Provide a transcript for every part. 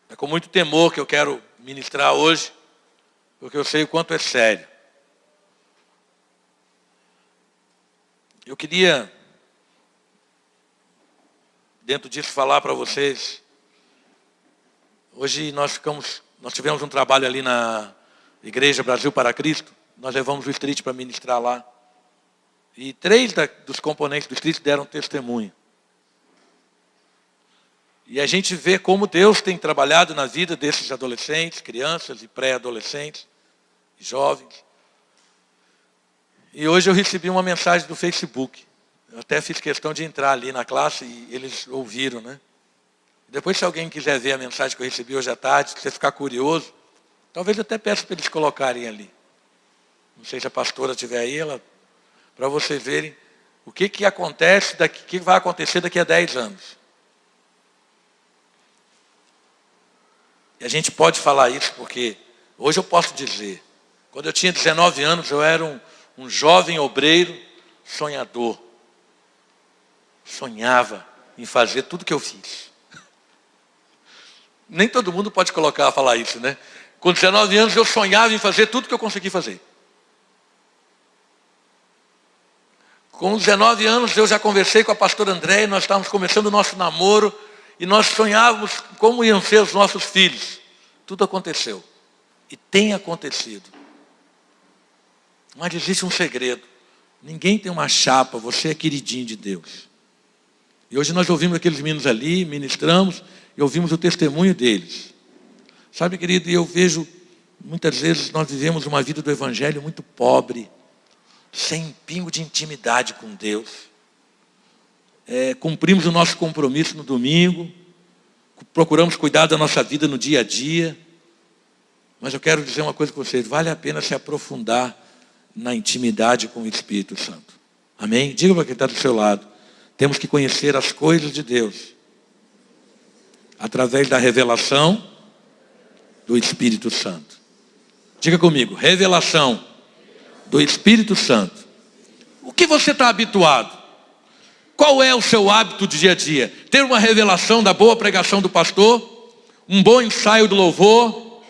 É com muito temor que eu quero ministrar hoje, porque eu sei o quanto é sério. Eu queria, dentro disso, falar para vocês. Hoje nós tivemos um trabalho ali na Igreja Brasil para Cristo. Nós levamos o Street para ministrar lá. E 3 dos componentes do Street deram testemunho. E a gente vê como Deus tem trabalhado na vida desses adolescentes, crianças e pré-adolescentes, jovens. E hoje eu recebi uma mensagem do Facebook. Eu até fiz questão de entrar ali na classe e eles ouviram, né? Depois, se alguém quiser ver a mensagem que eu recebi hoje à tarde, se você ficar curioso, talvez eu até peça para eles colocarem ali. Não sei se a pastora estiver aí, para vocês verem o que acontece, o que vai acontecer daqui a 10 anos. E a gente pode falar isso porque hoje eu posso dizer, quando eu tinha 19 anos, eu era um jovem obreiro sonhador. Sonhava em fazer tudo que eu fiz. Nem todo mundo pode falar isso, né? Com 19 anos eu sonhava em fazer tudo que eu consegui fazer. Com 19 anos eu já conversei com a pastora Andréia, nós estávamos começando o nosso namoro e nós sonhávamos como iam ser os nossos filhos. Tudo aconteceu. E tem acontecido. Mas existe um segredo. Ninguém tem uma chapa, você é queridinho de Deus. E hoje nós ouvimos aqueles meninos ali, ministramos e ouvimos o testemunho deles. Sabe, querido, eu vejo, muitas vezes nós vivemos uma vida do evangelho muito pobre, sem pingo de intimidade com Deus. Cumprimos o nosso compromisso no domingo, procuramos cuidar da nossa vida no dia a dia. Mas eu quero dizer uma coisa para vocês, vale a pena se aprofundar na intimidade com o Espírito Santo. Amém? Diga para quem está do seu lado. Temos que conhecer as coisas de Deus através da revelação do Espírito Santo. Diga comigo, revelação do Espírito Santo. O que você está habituado? Qual é o seu hábito de dia a dia? Ter uma revelação da boa pregação do pastor, um bom ensaio do louvor,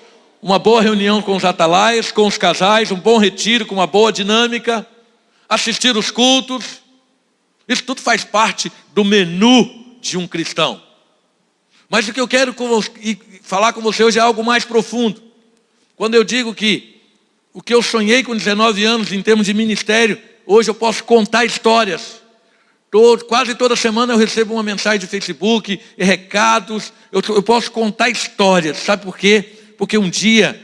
uma boa reunião com os atalaias, com os casais, um bom retiro com uma boa dinâmica, assistir os cultos. Isso tudo faz parte do menu de um cristão. Mas o que eu quero falar com você hoje é algo mais profundo. Quando eu digo que o que eu sonhei com 19 anos em termos de ministério, hoje eu posso contar histórias. Quase toda semana eu recebo uma mensagem de Facebook, recados, eu posso contar histórias. Sabe por quê? Porque um dia,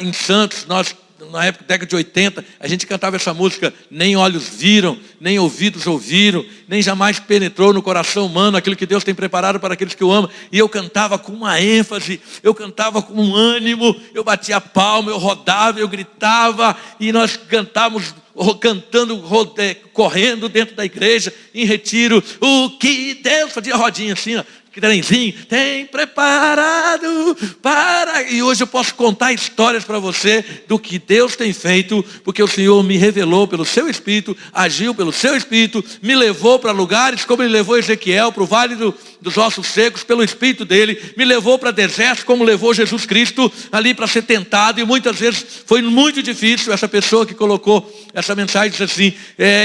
em Santos, nós, na época, década de 80, a gente cantava essa música, nem olhos viram, nem ouvidos ouviram, nem jamais penetrou no coração humano aquilo que Deus tem preparado para aqueles que o amam. E eu cantava com uma ênfase, eu cantava com um ânimo, eu batia palma, eu rodava, eu gritava, e nós cantávamos, correndo dentro da igreja, em retiro, o que Deus fazia rodinha assim, ó, que trenzinho, tem preparado para... E hoje eu posso contar histórias para você do que Deus tem feito, porque o Senhor me revelou pelo seu Espírito, agiu pelo seu Espírito, me levou para lugares como Ele levou Ezequiel, para o vale dos ossos secos, pelo Espírito dele, me levou para desertos como levou Jesus Cristo, ali para ser tentado, e muitas vezes foi muito difícil. Essa pessoa que colocou essa mensagem disse assim,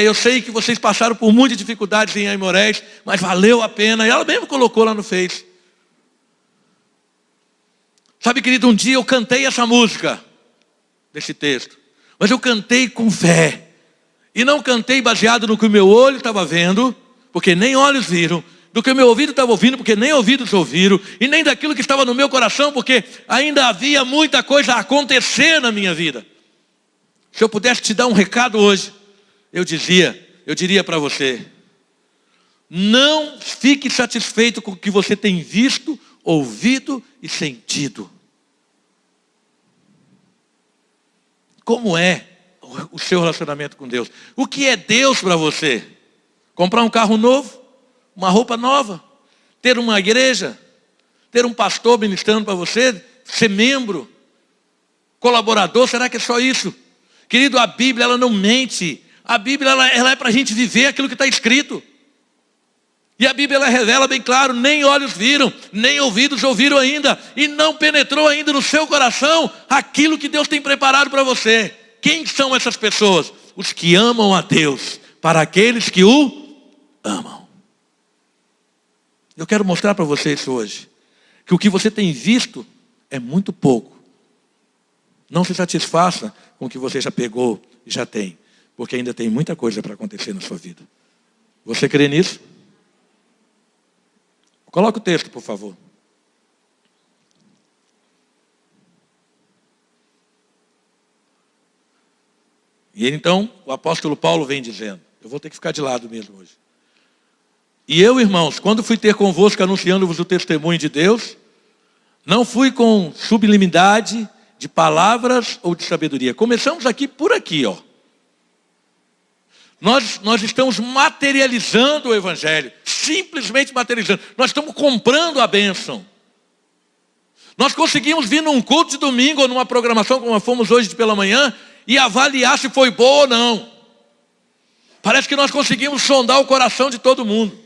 eu sei que vocês passaram por muitas dificuldades em Aimorés, mas valeu a pena. E ela mesmo colocou lá no Face. Sabe, querido, um dia eu cantei essa música, desse texto, mas eu cantei com fé, e não cantei baseado no que o meu olho estava vendo, porque nem olhos viram, do que o meu ouvido estava ouvindo, porque nem ouvidos ouviram, e nem daquilo que estava no meu coração, porque ainda havia muita coisa a acontecer na minha vida. Se eu pudesse te dar um recado hoje, eu diria para você, não fique satisfeito com o que você tem visto, ouvido e sentido. Como é o seu relacionamento com Deus? O que é Deus para você? Comprar um carro novo? Uma roupa nova? Ter uma igreja? Ter um pastor ministrando para você? Ser membro? Colaborador? Será que é só isso? Querido, a Bíblia ela não mente. A Bíblia ela é para a gente viver aquilo que está escrito. E a Bíblia ela revela bem claro, nem olhos viram, nem ouvidos ouviram ainda, e não penetrou ainda no seu coração aquilo que Deus tem preparado para você. Quem são essas pessoas? Os que amam a Deus, para aqueles que o amam. Eu quero mostrar para vocês hoje, que o que você tem visto é muito pouco. Não se satisfaça com o que você já pegou e já tem, porque ainda tem muita coisa para acontecer na sua vida. Você crê nisso? Coloca o texto, por favor. E então, o apóstolo Paulo vem dizendo, eu vou ter que ficar de lado mesmo hoje. E eu, irmãos, quando fui ter convosco anunciando-vos o testemunho de Deus, não fui com sublimidade de palavras ou de sabedoria. Começamos aqui por aqui, ó. Nós estamos materializando o Evangelho, simplesmente materializando. Nós estamos comprando a bênção. Nós conseguimos vir num culto de domingo ou numa programação como fomos hoje pela manhã e avaliar se foi boa ou não. Parece que nós conseguimos sondar o coração de todo mundo.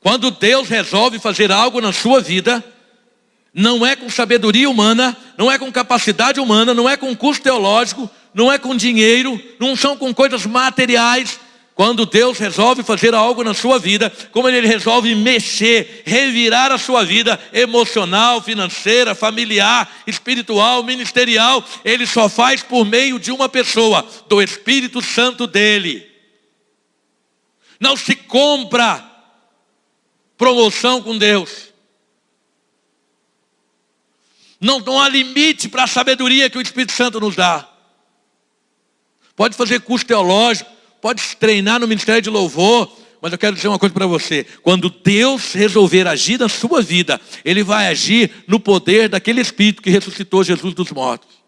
Quando Deus resolve fazer algo na sua vida, não é com sabedoria humana, não é com capacidade humana, não é com custo teológico, não é com dinheiro, não são com coisas materiais. Quando Deus resolve fazer algo na sua vida, como Ele resolve mexer, revirar a sua vida emocional, financeira, familiar, espiritual, ministerial, Ele só faz por meio de uma pessoa, do Espírito Santo dEle. Não se compra promoção com Deus. Não há limite para a sabedoria que o Espírito Santo nos dá. Pode fazer curso teológico, pode se treinar no ministério de louvor, mas eu quero dizer uma coisa para você. Quando Deus resolver agir na sua vida, Ele vai agir no poder daquele Espírito que ressuscitou Jesus dos mortos.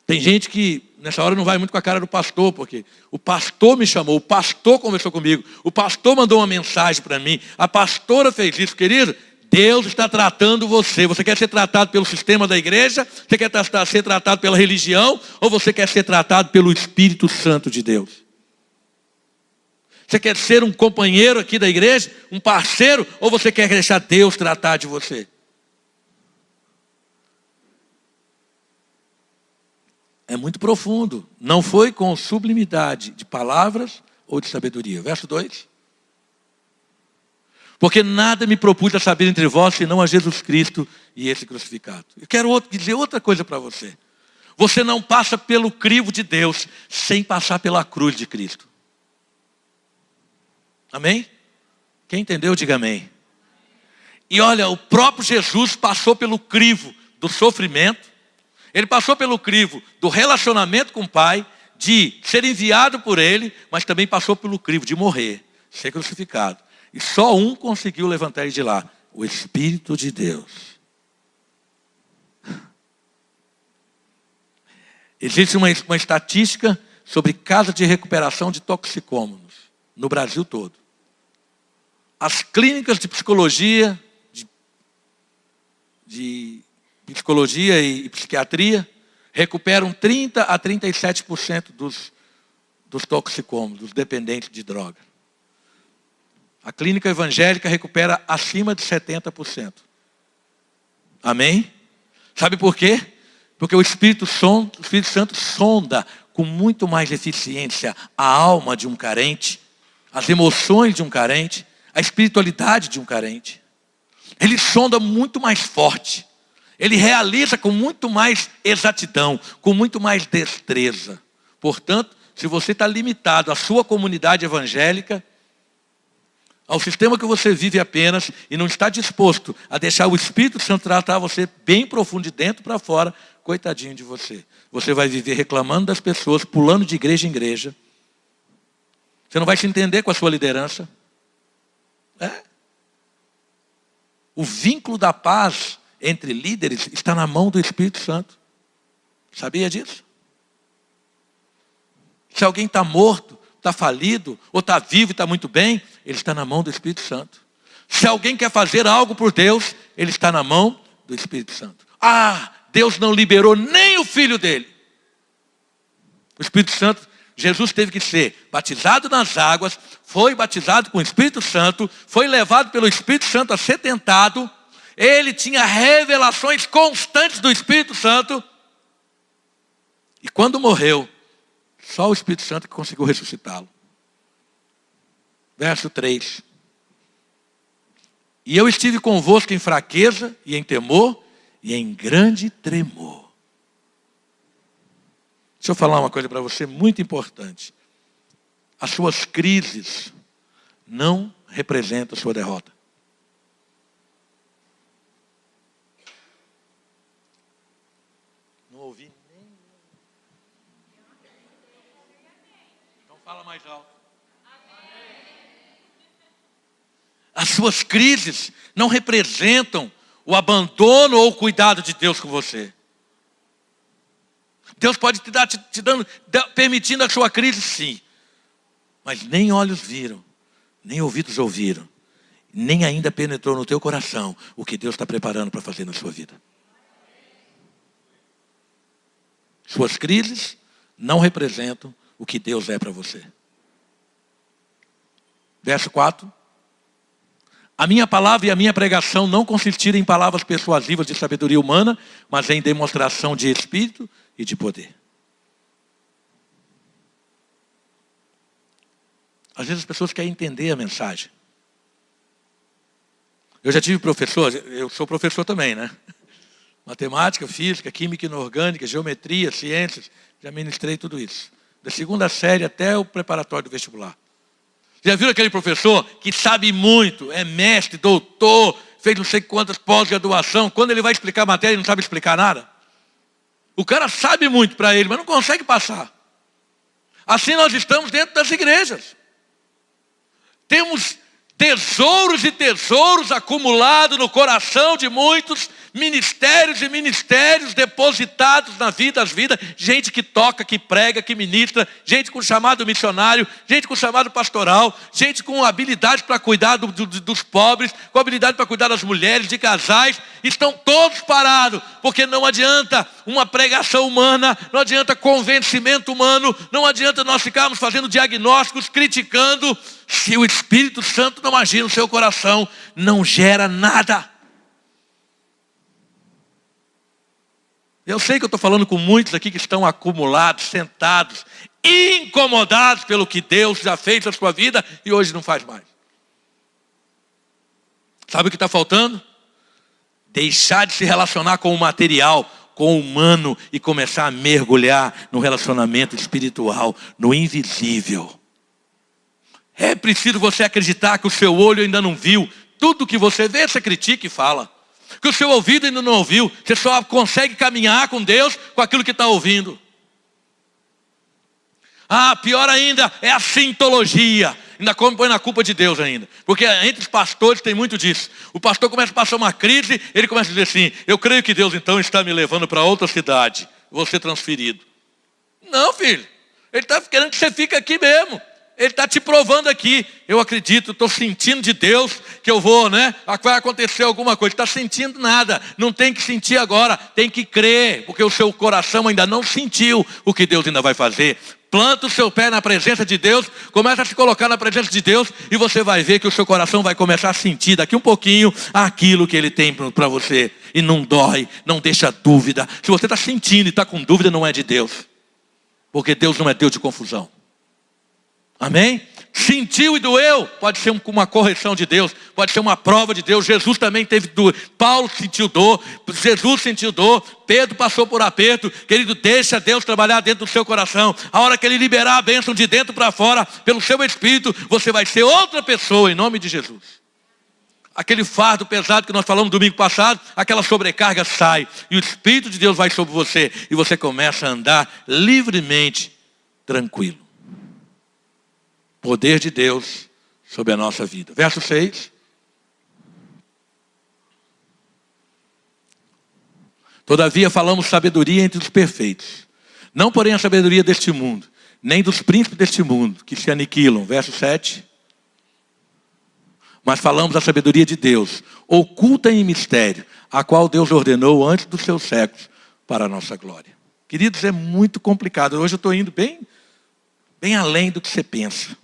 Tem gente que nessa hora não vai muito com a cara do pastor, porque o pastor me chamou, o pastor conversou comigo, o pastor mandou uma mensagem para mim, a pastora fez isso. Querido, Deus está tratando você. Você quer ser tratado pelo sistema da igreja? Você quer ser tratado pela religião? Ou você quer ser tratado pelo Espírito Santo de Deus? Você quer ser um companheiro aqui da igreja? Um parceiro? Ou você quer deixar Deus tratar de você? É muito profundo. Não foi com sublimidade de palavras ou de sabedoria. Verso 2. Porque nada me propus a saber entre vós, senão a Jesus Cristo e esse crucificado. Eu quero dizer outra coisa para você. Você não passa pelo crivo de Deus sem passar pela cruz de Cristo. Amém? Quem entendeu, diga amém. E olha, o próprio Jesus passou pelo crivo do sofrimento. Ele passou pelo crivo do relacionamento com o Pai, de ser enviado por Ele, mas também passou pelo crivo de morrer, ser crucificado. E só um conseguiu levantar ele de lá, o Espírito de Deus. Existe uma estatística sobre casas de recuperação de toxicômanos no Brasil todo. As clínicas de psicologia, de psicologia e psiquiatria recuperam 30% a 37% dos toxicômanos, dos dependentes de droga. A clínica evangélica recupera acima de 70%. Amém? Sabe por quê? Porque o Espírito Santo sonda com muito mais eficiência a alma de um carente, as emoções de um carente, a espiritualidade de um carente. Ele sonda muito mais forte. Ele realiza com muito mais exatidão, com muito mais destreza. Portanto, se você está limitado à sua comunidade evangélica, ao sistema que você vive apenas, e não está disposto a deixar o Espírito Santo tratar você bem profundo de dentro para fora, coitadinho de você. Você vai viver reclamando das pessoas, pulando de igreja em igreja. Você não vai se entender com a sua liderança. O vínculo da paz entre líderes está na mão do Espírito Santo. Sabia disso? Se alguém está morto, está falido, ou está vivo e está muito bem, ele está na mão do Espírito Santo. Se alguém quer fazer algo por Deus, ele está na mão do Espírito Santo. Ah, Deus não liberou nem o filho dele. O Espírito Santo, Jesus teve que ser batizado nas águas, foi batizado com o Espírito Santo, foi levado pelo Espírito Santo a ser tentado. Ele tinha revelações constantes do Espírito Santo. E quando morreu, só o Espírito Santo que conseguiu ressuscitá-lo. Verso 3. E eu estive convosco em fraqueza e em temor e em grande tremor. Deixa eu falar uma coisa para você muito importante. As suas crises não representam a sua derrota. Não ouvi nem. Então fala mais alto. As suas crises não representam o abandono ou o cuidado de Deus com você. Deus pode te dando, permitindo a sua crise, sim. Mas nem olhos viram, nem ouvidos ouviram, nem ainda penetrou no teu coração o que Deus está preparando para fazer na sua vida. Suas crises não representam o que Deus é para você. Verso 4. A minha palavra e a minha pregação não consistiram em palavras persuasivas de sabedoria humana, mas em demonstração de espírito e de poder. Às vezes as pessoas querem entender a mensagem. Eu já tive professor, eu sou professor também, né? Matemática, física, química inorgânica, geometria, ciências, já ministrei tudo isso. Da segunda série até o preparatório do vestibular. Já viu aquele professor que sabe muito, é mestre, doutor, fez não sei quantas pós-graduação, quando ele vai explicar a matéria, ele não sabe explicar nada? O cara sabe muito para ele, mas não consegue passar. Assim nós estamos dentro das igrejas. Temos tesouros e tesouros acumulados no coração de muitos, ministérios e ministérios depositados na vida, as vidas, gente que toca, que prega, que ministra, gente com chamado missionário, gente com chamado pastoral, gente com habilidade para cuidar dos pobres, com habilidade para cuidar das mulheres, de casais, estão todos parados, porque não adianta uma pregação humana, não adianta convencimento humano, não adianta nós ficarmos fazendo diagnósticos, criticando, se o Espírito Santo não agir no seu coração, não gera nada. Eu sei que eu estou falando com muitos aqui que estão acumulados, sentados, incomodados pelo que Deus já fez na sua vida e hoje não faz mais. Sabe o que está faltando? Deixar de se relacionar com o material, com o humano e começar a mergulhar no relacionamento espiritual, no invisível. É preciso você acreditar que o seu olho ainda não viu. Tudo que você vê, você critica e fala. Que o seu ouvido ainda não ouviu. Você só consegue caminhar com Deus com aquilo que está ouvindo. Pior ainda é a sintologia. Ainda põe na culpa de Deus ainda. Porque entre os pastores tem muito disso. O pastor começa a passar uma crise, ele começa a dizer assim, eu creio que Deus então está me levando para outra cidade. Vou ser transferido. Não, filho. Ele está querendo que você fique aqui mesmo. Ele está te provando aqui. Eu acredito, estou sentindo de Deus que eu vou, vai acontecer alguma coisa. Está sentindo nada. Não tem que sentir agora. Tem que crer. Porque o seu coração ainda não sentiu o que Deus ainda vai fazer. Planta o seu pé na presença de Deus. Começa a se colocar na presença de Deus. E você vai ver que o seu coração vai começar a sentir daqui um pouquinho aquilo que Ele tem para você. E não dói, não deixa dúvida. Se você está sentindo e está com dúvida, não é de Deus. Porque Deus não é Deus de confusão. Amém? Sentiu e doeu, pode ser uma correção de Deus, pode ser uma prova de Deus. Jesus também teve dor, Paulo sentiu dor, Jesus sentiu dor, Pedro passou por aperto. Querido, deixa Deus trabalhar dentro do seu coração. A hora que Ele liberar a bênção de dentro para fora, pelo seu Espírito, você vai ser outra pessoa, em nome de Jesus. Aquele fardo pesado que nós falamos domingo passado, aquela sobrecarga sai, e o Espírito de Deus vai sobre você, e você começa a andar livremente, tranquilo. Poder de Deus sobre a nossa vida. Verso 6. Todavia falamos sabedoria entre os perfeitos. Não porém a sabedoria deste mundo, nem dos príncipes deste mundo, que se aniquilam. Verso 7. Mas falamos a sabedoria de Deus, oculta em mistério, a qual Deus ordenou antes dos seus séculos, para a nossa glória. Queridos, é muito complicado. Hoje eu estou indo bem além do que você pensa.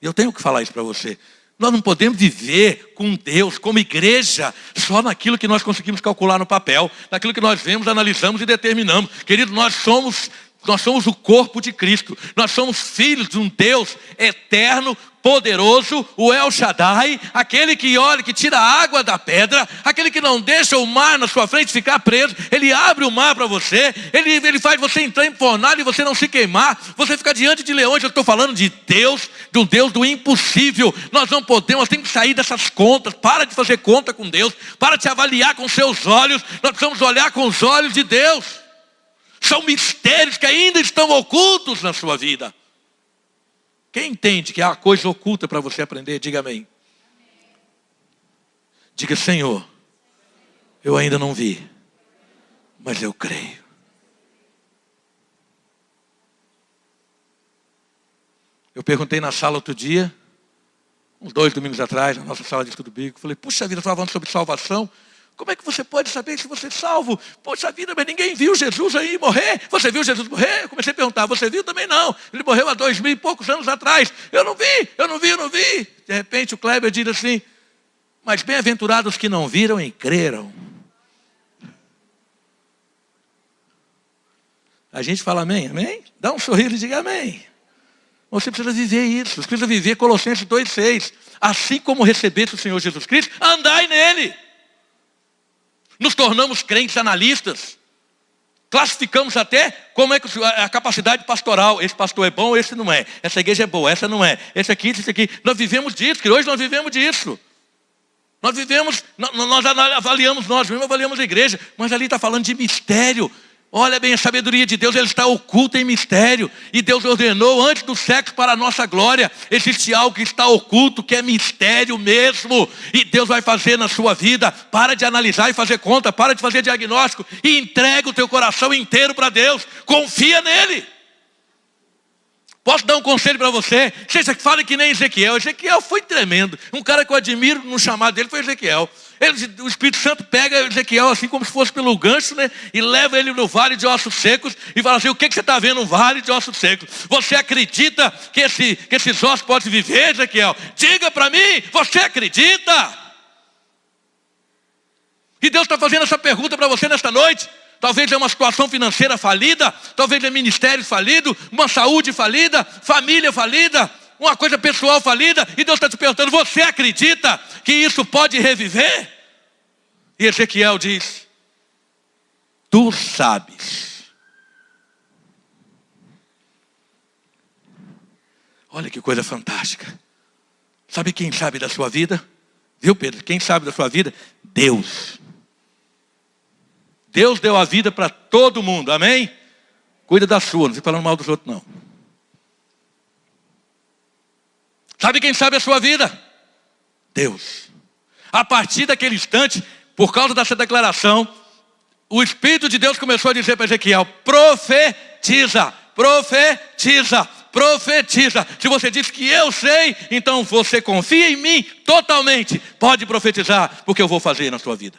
E eu tenho que falar isso para você. Nós não podemos viver com Deus, como igreja, só naquilo que nós conseguimos calcular no papel, naquilo que nós vemos, analisamos e determinamos. Querido, nós somos o corpo de Cristo. Nós somos filhos de um Deus eterno, poderoso, o El Shaddai, aquele que olha, que tira a água da pedra, aquele que não deixa o mar na sua frente ficar preso. Ele abre o mar para você, ele faz você entrar em fornalha e você não se queimar, você fica diante de leões. Eu estou falando de Deus, de um Deus do impossível. Nós não podemos, nós temos que sair dessas contas. Para de fazer conta com Deus, para de avaliar com seus olhos. Nós precisamos olhar com os olhos de Deus. São mistérios que ainda estão ocultos na sua vida. Quem entende que há coisa oculta para você aprender, diga amém. Diga: Senhor, eu ainda não vi, mas eu creio. Eu perguntei na sala outro dia, uns 2 domingos atrás, na nossa sala de estudo bíblico, falei: puxa vida, estava falando sobre salvação. Como é que você pode saber se você é salvo? Poxa vida, mas ninguém viu Jesus aí morrer. Você viu Jesus morrer? Eu comecei a perguntar: você viu? Também não. Ele morreu há 2000 e poucos anos atrás. Eu não vi. De repente o Kleber diz assim: mas bem-aventurados que não viram e creram. A gente fala amém, amém? Dá um sorriso e diga amém. Você precisa viver isso. Você precisa viver Colossenses 2,6. Assim como recebeste o Senhor Jesus Cristo, andai nele. Nos tornamos crentes analistas. Classificamos até como é que a capacidade pastoral. Esse pastor é bom, esse não é. Essa igreja é boa, essa não é. Esse aqui. Nós vivemos disso, que hoje nós vivemos disso. Nós avaliamos nós mesmos, avaliamos a igreja. Mas ali está falando de mistério. Olha bem, a sabedoria de Deus, ela está oculta em mistério. E Deus ordenou antes do século para a nossa glória. Existe algo que está oculto, que é mistério mesmo. E Deus vai fazer na sua vida. Para de analisar e fazer conta, para de fazer diagnóstico. E entrega o teu coração inteiro para Deus. Confia nele. Posso dar um conselho para você? Seja que fale que nem Ezequiel. Ezequiel foi tremendo. Um cara que eu admiro no chamado dele foi Ezequiel. O Espírito Santo pega Ezequiel assim como se fosse pelo gancho, né? E leva ele no vale de ossos secos e fala assim: o que você está vendo no vale de ossos secos? Você acredita que esses ossos podem viver, Ezequiel? Diga para mim, você acredita? E Deus está fazendo essa pergunta para você nesta noite. Talvez é uma situação financeira falida, talvez é ministério falido, uma saúde falida, família falida, uma coisa pessoal falida, e Deus está te perguntando: você acredita que isso pode reviver? E Ezequiel diz: tu sabes. Olha que coisa fantástica. Sabe quem sabe da sua vida? Viu, Pedro? Quem sabe da sua vida? Deus. Deus deu a vida para todo mundo, amém? Cuida da sua, não fica falando mal dos outros não. Sabe quem sabe a sua vida? Deus. A partir daquele instante, por causa dessa declaração, o Espírito de Deus começou a dizer para Ezequiel: profetiza, profetiza, profetiza. Se você diz que eu sei, então você confia em mim totalmente. Pode profetizar, porque eu vou fazer na sua vida.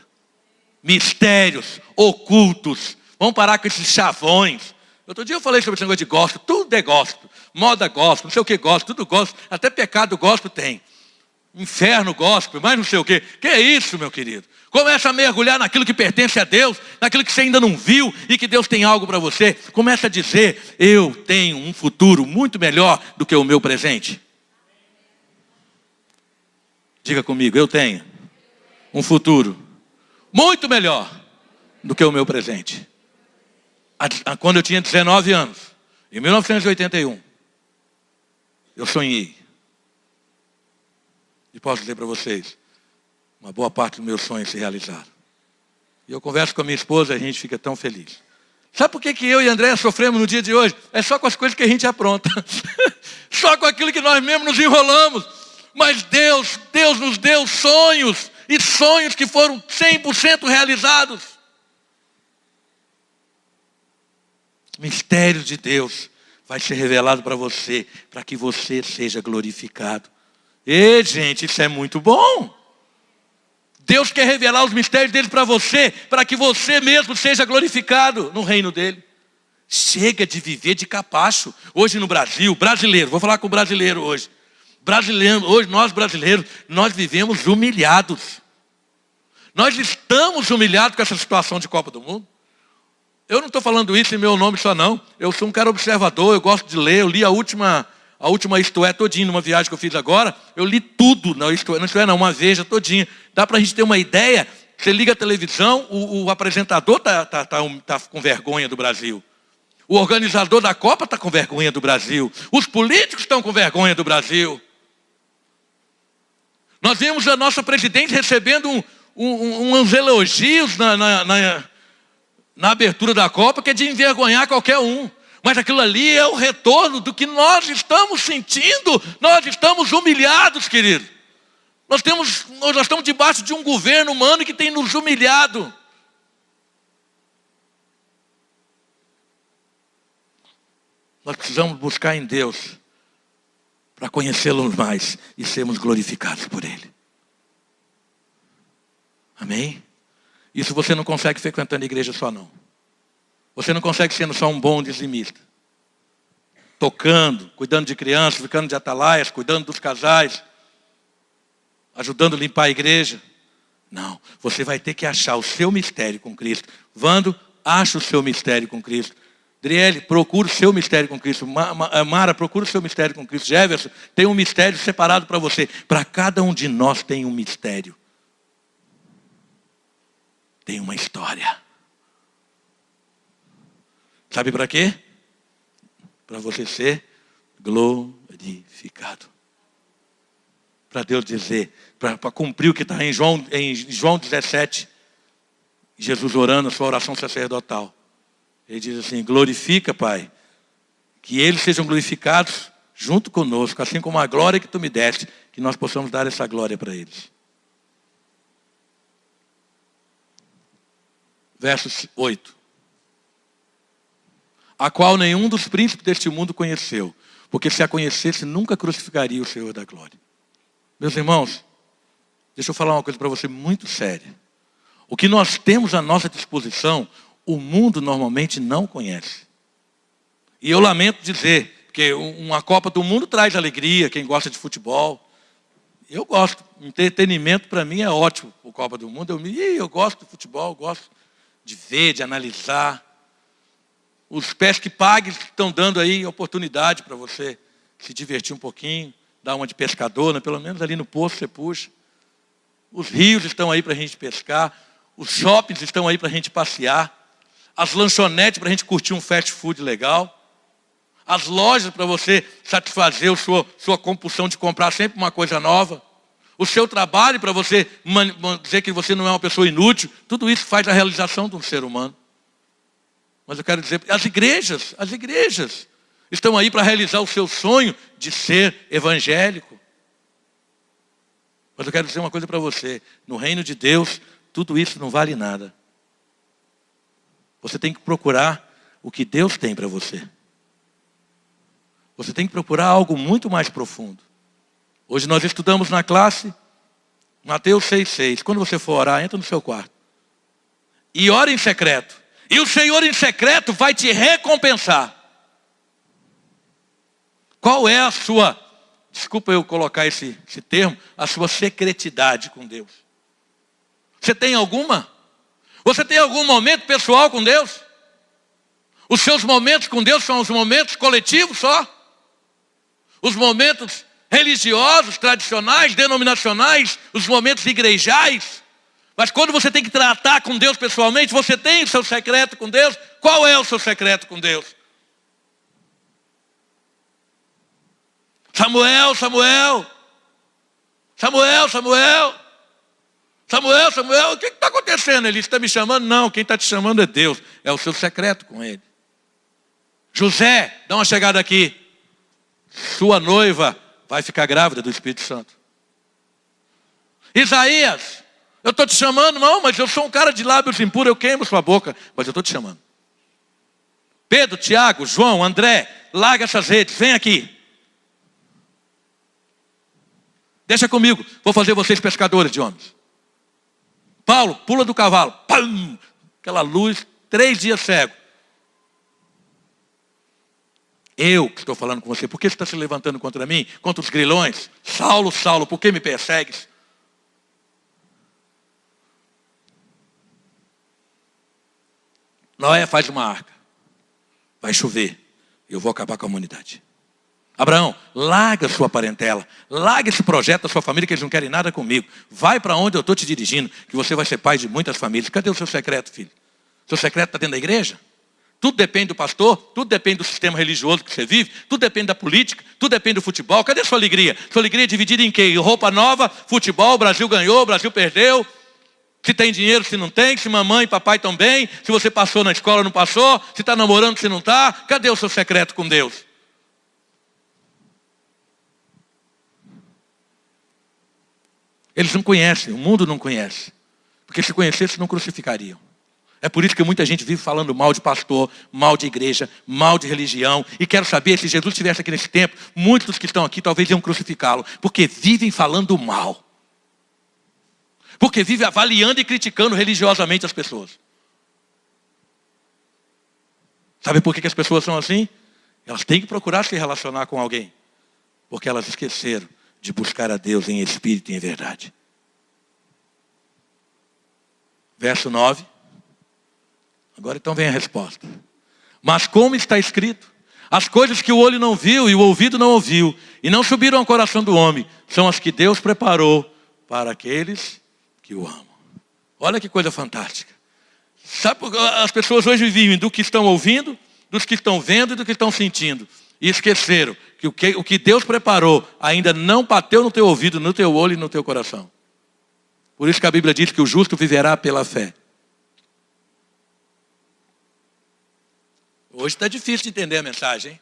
Mistérios ocultos. Vamos parar com esses chavões. Outro dia eu falei sobre esse negócio de gospel. Tudo é gospel. Moda gospel, não sei o que gospel, tudo gospel. Até pecado gospel tem. Inferno gospel, mas não sei o que. Que é isso, meu querido? Começa a mergulhar naquilo que pertence a Deus, naquilo que você ainda não viu e que Deus tem algo para você. Começa a dizer: eu tenho um futuro muito melhor do que o meu presente. Diga comigo: eu tenho um futuro muito melhor do que o meu presente. Quando eu tinha 19 anos, em 1981, eu sonhei. E posso dizer para vocês, uma boa parte dos meus sonhos se realizaram. E eu converso com a minha esposa e a gente fica tão feliz. Sabe por que eu e a Andréia sofremos no dia de hoje? É só com as coisas que a gente apronta. Só com aquilo que nós mesmos nos enrolamos. Mas Deus nos deu sonhos. E sonhos que foram 100% realizados. Mistério de Deus vai ser revelado para você, para que você seja glorificado. E, gente, isso é muito bom. Deus quer revelar os mistérios dele para você, para que você mesmo seja glorificado no reino dele. Chega de viver de capacho. Hoje no Brasil, brasileiro, vou falar com o brasileiro hoje. Hoje nós brasileiros, nós vivemos humilhados. Nós estamos humilhados com essa situação de Copa do Mundo. Eu não estou falando isso em meu nome só não. Eu sou um cara observador, eu gosto de ler. Eu li a última Isto É todinha, numa viagem que eu fiz agora. Eu li tudo, não, uma Veja todinha. Dá para a gente ter uma ideia. Você liga a televisão, o apresentador tá com vergonha do Brasil. O organizador da Copa está com vergonha do Brasil. Os políticos estão com vergonha do Brasil. Nós vimos a nossa presidente recebendo uns elogios na abertura da Copa, que é de envergonhar qualquer um. Mas aquilo ali é o retorno do que nós estamos sentindo. Nós estamos humilhados, querido. Nós estamos debaixo de um governo humano que tem nos humilhado. Nós precisamos buscar em Deus para conhecê-lo mais e sermos glorificados por Ele. Amém? Isso você não consegue frequentando a igreja só não. Você não consegue sendo só um bom dizimista. Tocando, cuidando de crianças, ficando de atalaias, cuidando dos casais, ajudando a limpar a igreja. Não, você vai ter que achar o seu mistério com Cristo. Vando, acha o seu mistério com Cristo. Driele, procura o seu mistério com Cristo. Mara, procura o seu mistério com Cristo. Jefferson, tem um mistério separado para você. Para cada um de nós tem um mistério. Tem uma história. Sabe para quê? Para você ser glorificado. Para Deus dizer, para cumprir o que está em João 17. Jesus orando a sua oração sacerdotal. Ele diz assim, glorifica, Pai, que eles sejam glorificados junto conosco, assim como a glória que tu me deste, que nós possamos dar essa glória para eles. Verso 8. A qual nenhum dos príncipes deste mundo conheceu, porque se a conhecesse, nunca crucificaria o Senhor da glória. Meus irmãos, deixa eu falar uma coisa para você muito séria. O que nós temos à nossa disposição, o mundo normalmente não conhece. E eu lamento dizer, porque uma Copa do Mundo traz alegria, quem gosta de futebol. Eu gosto, entretenimento para mim é ótimo, a Copa do Mundo. Eu gosto de futebol, gosto de ver, de analisar. Os pesque pagues estão dando aí oportunidade para você se divertir um pouquinho, dar uma de pescador, né? Pelo menos ali no poço você puxa. Os rios estão aí para a gente pescar, os shoppings estão aí para a gente passear, as lanchonetes para a gente curtir um fast food legal, as lojas para você satisfazer a sua compulsão de comprar sempre uma coisa nova, o seu trabalho para você dizer que você não é uma pessoa inútil. Tudo isso faz a realização de um ser humano. Mas eu quero dizer, as igrejas estão aí para realizar o seu sonho de ser evangélico. Mas eu quero dizer uma coisa para você, no reino de Deus, tudo isso não vale nada. Você tem que procurar o que Deus tem para você. Você tem que procurar algo muito mais profundo. Hoje nós estudamos na classe Mateus 6,6. Quando você for orar, entra no seu quarto. E ora em secreto. E o Senhor em secreto vai te recompensar. Qual é a sua, desculpa eu colocar esse termo, a sua secretidade com Deus? Você tem alguma? Você tem algum momento pessoal com Deus? Os seus momentos com Deus são os momentos coletivos só? Os momentos religiosos, tradicionais, denominacionais, os momentos igrejais? Mas quando você tem que tratar com Deus pessoalmente, você tem o seu secreto com Deus? Qual é o seu secreto com Deus? Samuel, Samuel, o que está acontecendo? Ele está me chamando? Não, quem está te chamando é Deus. É o seu secreto com Ele. José, dá uma chegada aqui. Sua noiva vai ficar grávida do Espírito Santo. Isaías, eu estou te chamando? Não, mas eu sou um cara de lábios impuros, eu queimo sua boca. Mas eu estou te chamando. Pedro, Tiago, João, André, larga essas redes, vem aqui. Deixa comigo, vou fazer vocês pescadores de homens. Paulo, pula do cavalo. Pum! Aquela luz, 3 dias cego. Eu que estou falando com você. Por que você está se levantando contra mim? Contra os grilhões? Saulo, Saulo, por que me persegues? Noé faz uma arca. Vai chover. Eu vou acabar com a humanidade. Abraão, larga sua parentela. Larga esse projeto da sua família que eles não querem nada comigo. Vai para onde eu estou te dirigindo, que você vai ser pai de muitas famílias. Cadê o seu secreto, filho? Seu secreto está dentro da igreja? Tudo depende do pastor, tudo depende do sistema religioso que você vive, tudo depende da política, tudo depende do futebol. Cadê a sua alegria? Sua alegria é dividida em quê? Roupa nova, futebol, o Brasil ganhou, o Brasil perdeu. Se tem dinheiro, se não tem, se mamãe e papai estão bem, se você passou na escola, não passou, se está namorando, se não está. Cadê o seu secreto com Deus? Eles não conhecem, o mundo não conhece. Porque se conhecesse, não crucificariam. É por isso que muita gente vive falando mal de pastor, mal de igreja, mal de religião. E quero saber, se Jesus estivesse aqui nesse tempo, muitos dos que estão aqui talvez iam crucificá-lo. Porque vivem falando mal. Porque vivem avaliando e criticando religiosamente as pessoas. Sabe por que as pessoas são assim? Elas têm que procurar se relacionar com alguém. Porque elas esqueceram de buscar a Deus em espírito e em verdade. Verso 9. Agora então vem a resposta. Mas como está escrito, as coisas que o olho não viu e o ouvido não ouviu, e não subiram ao coração do homem, são as que Deus preparou para aqueles que o amam. Olha que coisa fantástica. Sabe, as pessoas hoje vivem do que estão ouvindo, dos que estão vendo e do que estão sentindo. E esqueceram que o que Deus preparou ainda não bateu no teu ouvido, no teu olho e no teu coração. Por isso que a Bíblia diz que o justo viverá pela fé. Hoje está difícil de entender a mensagem, hein?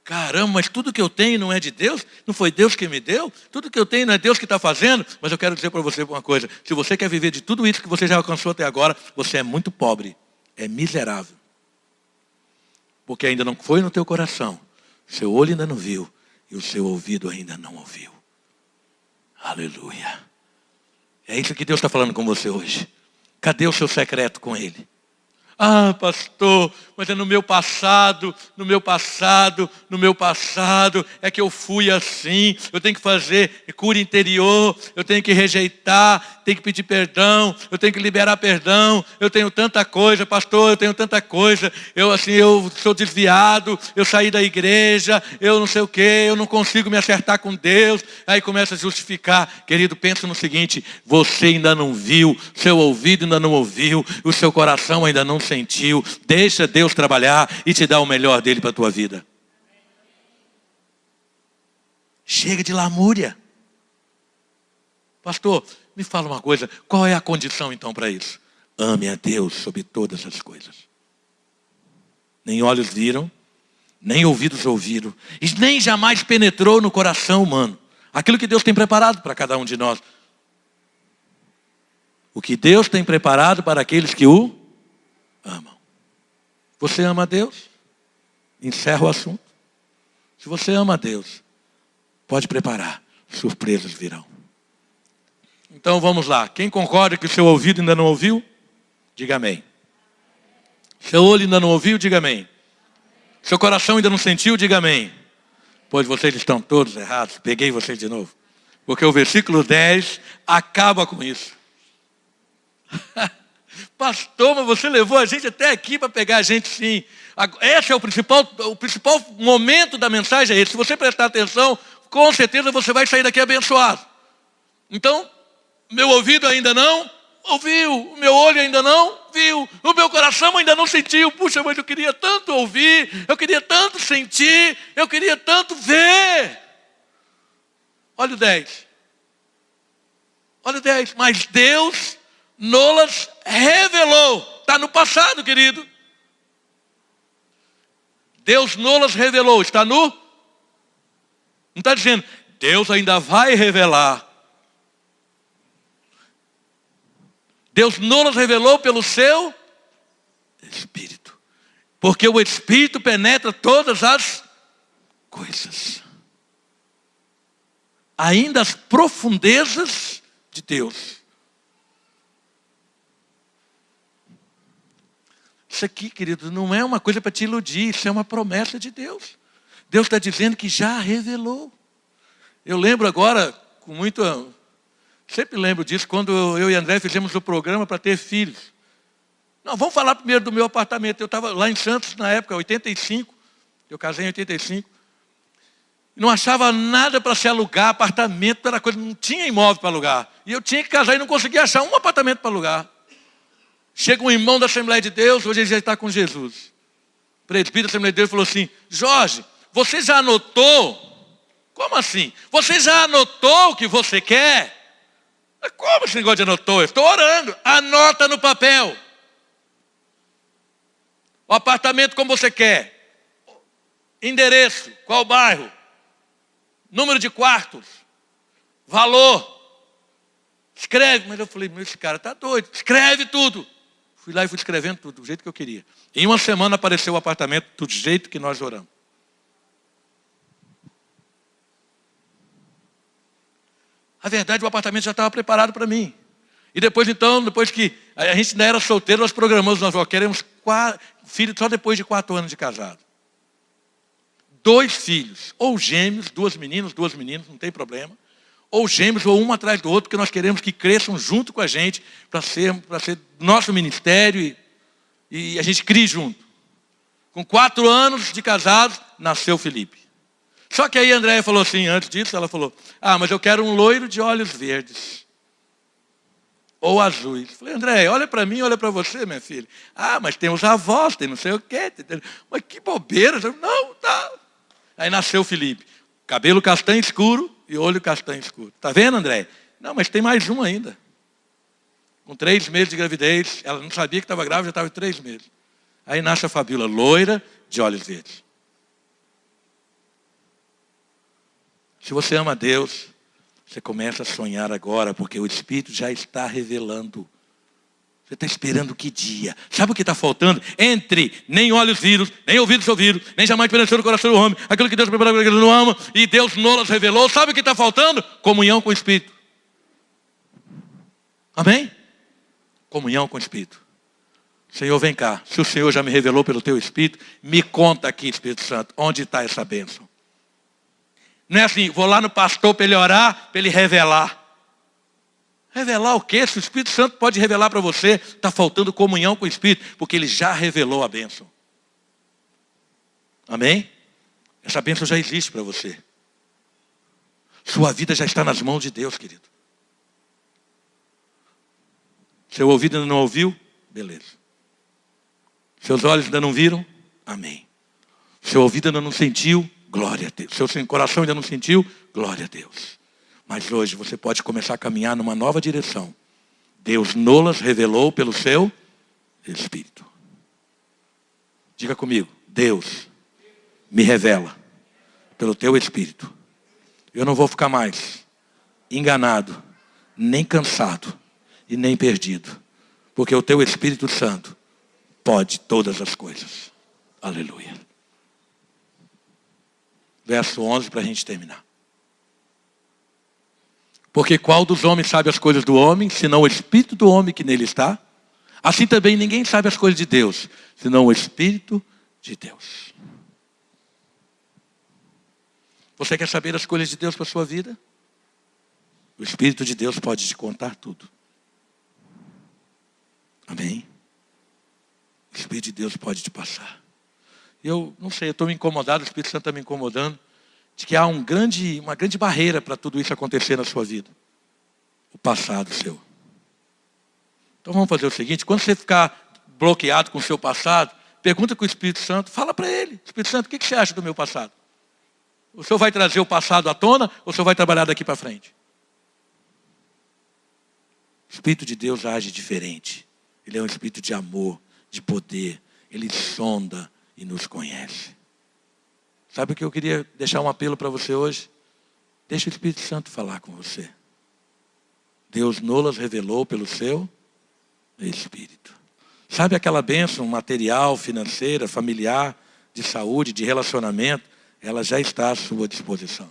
Caramba, mas tudo que eu tenho não é de Deus? Não foi Deus que me deu? Tudo que eu tenho não é Deus que está fazendo? Mas eu quero dizer para você uma coisa. Se você quer viver de tudo isso que você já alcançou até agora, você é muito pobre. É miserável. Porque ainda não foi no teu coração. Seu olho ainda não viu. E o seu ouvido ainda não ouviu. Aleluia. É isso que Deus está falando com você hoje. Cadê o seu secreto com Ele? Ah, pastor, mas é no meu passado é que eu fui assim. Eu tenho que fazer cura interior, eu tenho que rejeitar, tenho que pedir perdão, eu tenho que liberar perdão. Eu tenho tanta coisa, pastor, eu tenho tanta coisa. Eu sou desviado, eu saí da igreja, eu não sei o quê, eu não consigo me acertar com Deus. Aí começa a justificar. Querido, pensa no seguinte, você ainda não viu, seu ouvido ainda não ouviu, o seu coração ainda não sentiu. Deixa Deus trabalhar e te dar o melhor dele para a tua vida. Chega de lamúria. Pastor, me fala uma coisa, qual é a condição então para isso? Ame a Deus sobre todas as coisas. Nem olhos viram, nem ouvidos ouviram, e nem jamais penetrou no coração humano aquilo que Deus tem preparado para cada um de nós. O que Deus tem preparado para aqueles que o amam. Você ama a Deus? Encerra o assunto. Se você ama a Deus, pode preparar. Surpresas virão. Então vamos lá. Quem concorda que o seu ouvido ainda não ouviu? Diga amém. Seu olho ainda não ouviu? Diga amém. Seu coração ainda não sentiu? Diga amém. Pois vocês estão todos errados. Peguei vocês de novo. Porque o versículo 10 acaba com isso. Pastor, mas você levou a gente até aqui para pegar a gente sim. Esse é o principal momento da mensagem é esse. Se você prestar atenção, com certeza você vai sair daqui abençoado. Então, meu ouvido ainda não ouviu, o meu olho ainda não viu, o meu coração ainda não sentiu. Puxa, mas eu queria tanto ouvir, eu queria tanto sentir, eu queria tanto ver. Olha o 10. Olha o 10. Mas Deus nolas revelou. Está no passado, querido. Deus nolas revelou. Está no... Não está dizendo, Deus ainda vai revelar. Deus nolas revelou pelo seu Espírito. Porque o Espírito penetra todas as coisas. Ainda as profundezas de Deus. Isso aqui, querido, não é uma coisa para te iludir, isso é uma promessa de Deus. Deus está dizendo que já revelou. Eu lembro agora, com muito... Sempre lembro disso, quando eu e André fizemos o programa para ter filhos. Não, vamos falar primeiro do meu apartamento. Eu estava lá em Santos na época, 85. Eu casei em 85. Não achava nada para se alugar, apartamento, era coisa, não tinha imóvel para alugar. E eu tinha que casar e não conseguia achar um apartamento para alugar. Chega um irmão da Assembleia de Deus, hoje ele já está com Jesus. O presbítero da Assembleia de Deus falou assim: Jorge, você já anotou? Como assim? Você já anotou o que você quer? Como esse negócio de anotou? Eu estou orando. Anota no papel. O apartamento como você quer. Endereço, qual bairro? Número de quartos. Valor. Escreve. Mas eu falei, esse cara está doido. Escreve tudo. Fui lá e fui escrevendo tudo do jeito que eu queria. Em uma semana apareceu o apartamento do jeito que nós oramos. A verdade, o apartamento já estava preparado para mim. E depois então, depois que a gente ainda era solteiro, nós programamos, nós queremos 4 filhos só depois de 4 anos de casado. 2 filhos, ou gêmeos, 2 meninos, não tem problema. Ou gêmeos, ou um atrás do outro, porque nós queremos que cresçam junto com a gente, para ser nosso ministério e a gente crie junto. Com 4 anos de casados, nasceu Felipe. Só que aí a Andréia falou assim, antes disso, ela falou, mas eu quero um loiro de olhos verdes. Ou azuis. Falei, Andréia, olha para mim, olha para você, minha filha. Mas tem os avós, tem não sei o quê. Mas que bobeira. Não, tá. Aí nasceu Felipe. Cabelo castanho escuro e olho castanho escuro. Tá vendo, Andréia? Não, mas tem mais um ainda. Com 3 meses de gravidez, ela não sabia que estava grávida, já estava em 3 meses. Aí nasce a Fabíola, loira de olhos verdes. Se você ama Deus, você começa a sonhar agora, porque o Espírito já está revelando. Você está esperando que dia? Sabe o que está faltando? Entre nem olhos viram, nem ouvidos ouviram, nem jamais penetrou no coração do homem, aquilo que Deus preparou para aquele que não ama, e Deus não nos revelou. Sabe o que está faltando? Comunhão com o Espírito. Amém? Comunhão com o Espírito. Senhor, vem cá. Se o Senhor já me revelou pelo teu Espírito, me conta aqui, Espírito Santo, onde está essa bênção? Não é assim, vou lá no pastor para ele orar, para ele revelar. Revelar o quê? Se o Espírito Santo pode revelar para você, está faltando comunhão com o Espírito, porque ele já revelou a bênção. Amém? Essa bênção já existe para você. Sua vida já está nas mãos de Deus, querido. Seu ouvido ainda não ouviu? Beleza. Seus olhos ainda não viram? Amém. Seu ouvido ainda não sentiu? Glória a Deus. Seu coração ainda não sentiu? Glória a Deus. Mas hoje você pode começar a caminhar numa nova direção. Deus nolas revelou pelo seu Espírito. Diga comigo. Deus me revela pelo teu Espírito. Eu não vou ficar mais enganado, nem cansado e nem perdido. Porque o teu Espírito Santo pode todas as coisas. Aleluia. Verso 11 para a gente terminar. Porque qual dos homens sabe as coisas do homem, senão o Espírito do homem que nele está? Assim também ninguém sabe as coisas de Deus, senão o Espírito de Deus. Você quer saber as coisas de Deus para a sua vida? O Espírito de Deus pode te contar tudo. Amém? O Espírito de Deus pode te passar. Eu não sei, eu estou me incomodado, o Espírito Santo está me incomodando, de que há uma grande barreira para tudo isso acontecer na sua vida. O passado seu. Então vamos fazer o seguinte, quando você ficar bloqueado com o seu passado, pergunta com o Espírito Santo, fala para ele, Espírito Santo, o que você acha do meu passado? O Senhor vai trazer o passado à tona, ou o Senhor vai trabalhar daqui para frente? O Espírito de Deus age diferente. Ele é um Espírito de amor, de poder. Ele sonda e nos conhece. Sabe o que eu queria deixar um apelo para você hoje? Deixa o Espírito Santo falar com você. Deus nolas revelou pelo seu Espírito. Sabe aquela bênção material, financeira, familiar, de saúde, de relacionamento? Ela já está à sua disposição.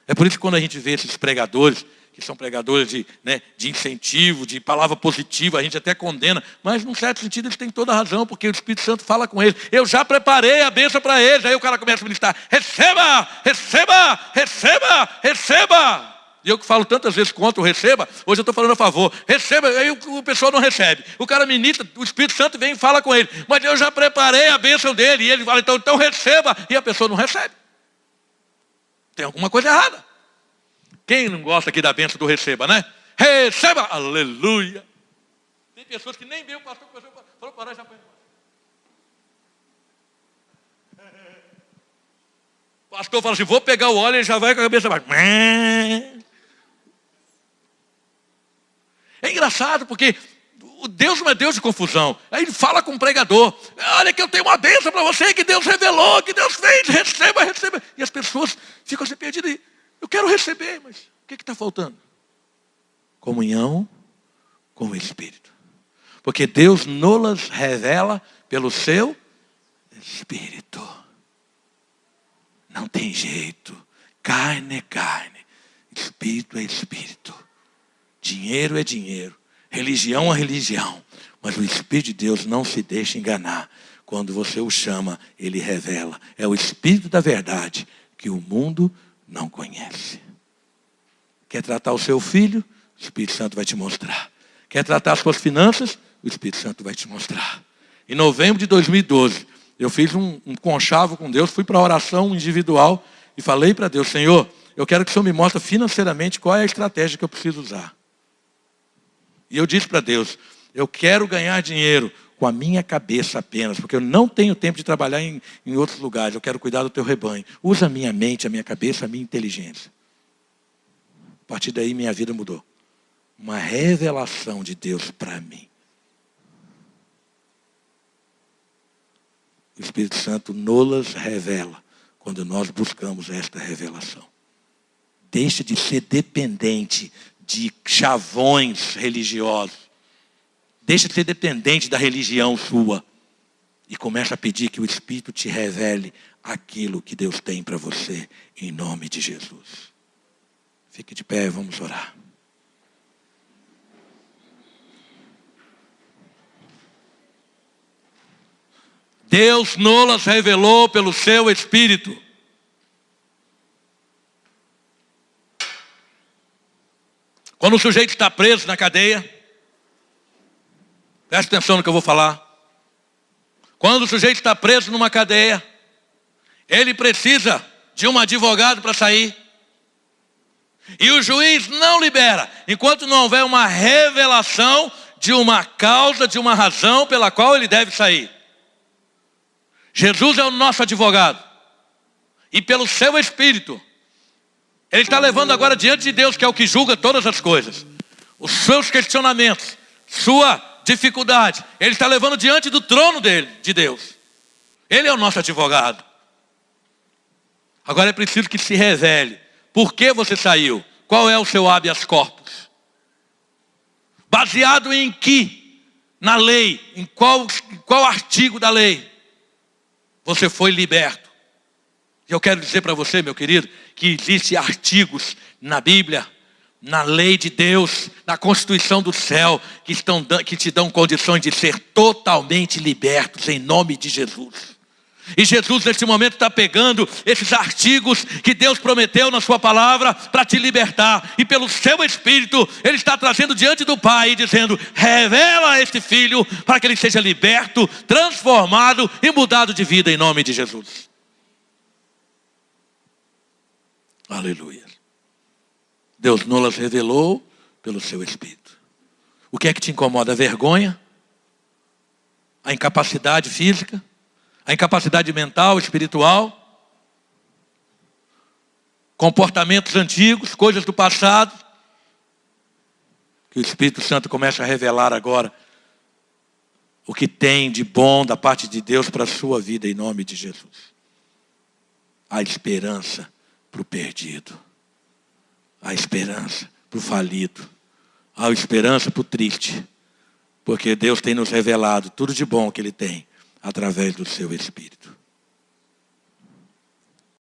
É por isso que quando a gente vê esses pregadores, que são pregadores de incentivo, de palavra positiva, a gente até condena, mas num certo sentido eles têm toda a razão, porque o Espírito Santo fala com eles. Eu já preparei a bênção para eles. Aí o cara começa a ministrar: receba, receba, receba, receba. E eu que falo tantas vezes contra o receba, hoje eu estou falando a favor. Receba, aí o pessoal não recebe. O cara ministra, o Espírito Santo vem e fala com ele: mas eu já preparei a bênção dele. E ele fala: então receba. E a pessoa não recebe. Tem alguma coisa errada. Quem não gosta aqui da bênção do receba, né? Receba! Aleluia! Tem pessoas que nem veem o pastor falou: parar já. O pastor fala assim: vou pegar o óleo e já vai com a cabeça abaixo. É engraçado porque o Deus não é Deus de confusão. Aí ele fala com o pregador: olha que eu tenho uma bênção para você, que Deus revelou, que Deus fez, receba, receba. E as pessoas ficam assim perdidas. Eu quero receber, mas o que está faltando? Comunhão com o Espírito. Porque Deus nos revela pelo seu Espírito. Não tem jeito. Carne é carne. Espírito é espírito. Dinheiro é dinheiro. Religião é religião. Mas o Espírito de Deus não se deixa enganar. Quando você o chama, ele revela. É o Espírito da verdade que o mundo não conhece. Quer tratar o seu filho? O Espírito Santo vai te mostrar. Quer tratar as suas finanças? O Espírito Santo vai te mostrar. Em novembro de 2012, eu fiz um conchavo com Deus, fui para a oração individual e falei para Deus: Senhor, eu quero que o Senhor me mostre financeiramente qual é a estratégia que eu preciso usar. E eu disse para Deus: eu quero ganhar dinheiro com a minha cabeça apenas, porque eu não tenho tempo de trabalhar em outros lugares. Eu quero cuidar do teu rebanho. Usa a minha mente, a minha cabeça, a minha inteligência. A partir daí minha vida mudou. Uma revelação de Deus para mim. O Espírito Santo nos revela quando nós buscamos esta revelação. Deixa de ser dependente de chavões religiosos. Deixa de ser dependente da religião sua. E começa a pedir que o Espírito te revele aquilo que Deus tem para você, em nome de Jesus. Fique de pé, vamos orar. Deus nos revelou pelo seu Espírito. Quando o sujeito está preso na cadeia, preste atenção no que eu vou falar. Quando o sujeito está preso numa cadeia, ele precisa de um advogado para sair. E o juiz não libera, enquanto não houver uma revelação de uma causa, de uma razão pela qual ele deve sair. Jesus é o nosso advogado. E pelo seu Espírito, ele está levando agora diante de Deus, que é o que julga todas as coisas, os seus questionamentos, sua dificuldade, ele está levando diante do trono dele, de Deus. Ele é o nosso advogado. Agora é preciso que se revele. Por que você saiu? Qual é o seu habeas corpus? Baseado em que? Na lei. Em qual artigo da lei você foi liberto? E eu quero dizer para você, meu querido, que existem artigos na Bíblia, na lei de Deus, na Constituição do céu, que te dão condições de ser totalmente libertos em nome de Jesus. E Jesus nesse momento está pegando esses artigos que Deus prometeu na sua palavra para te libertar. E pelo seu Espírito, Ele está trazendo diante do Pai e dizendo: revela este filho para que ele seja liberto, transformado e mudado de vida em nome de Jesus. Aleluia. Deus nos revelou pelo seu Espírito. O que é que te incomoda? A vergonha? A incapacidade física? A incapacidade mental, espiritual? Comportamentos antigos, coisas do passado? Que o Espírito Santo começa a revelar agora o que tem de bom da parte de Deus para a sua vida em nome de Jesus. A esperança para o perdido. A esperança para o falido. A esperança para o triste. Porque Deus tem nos revelado tudo de bom que Ele tem através do seu Espírito.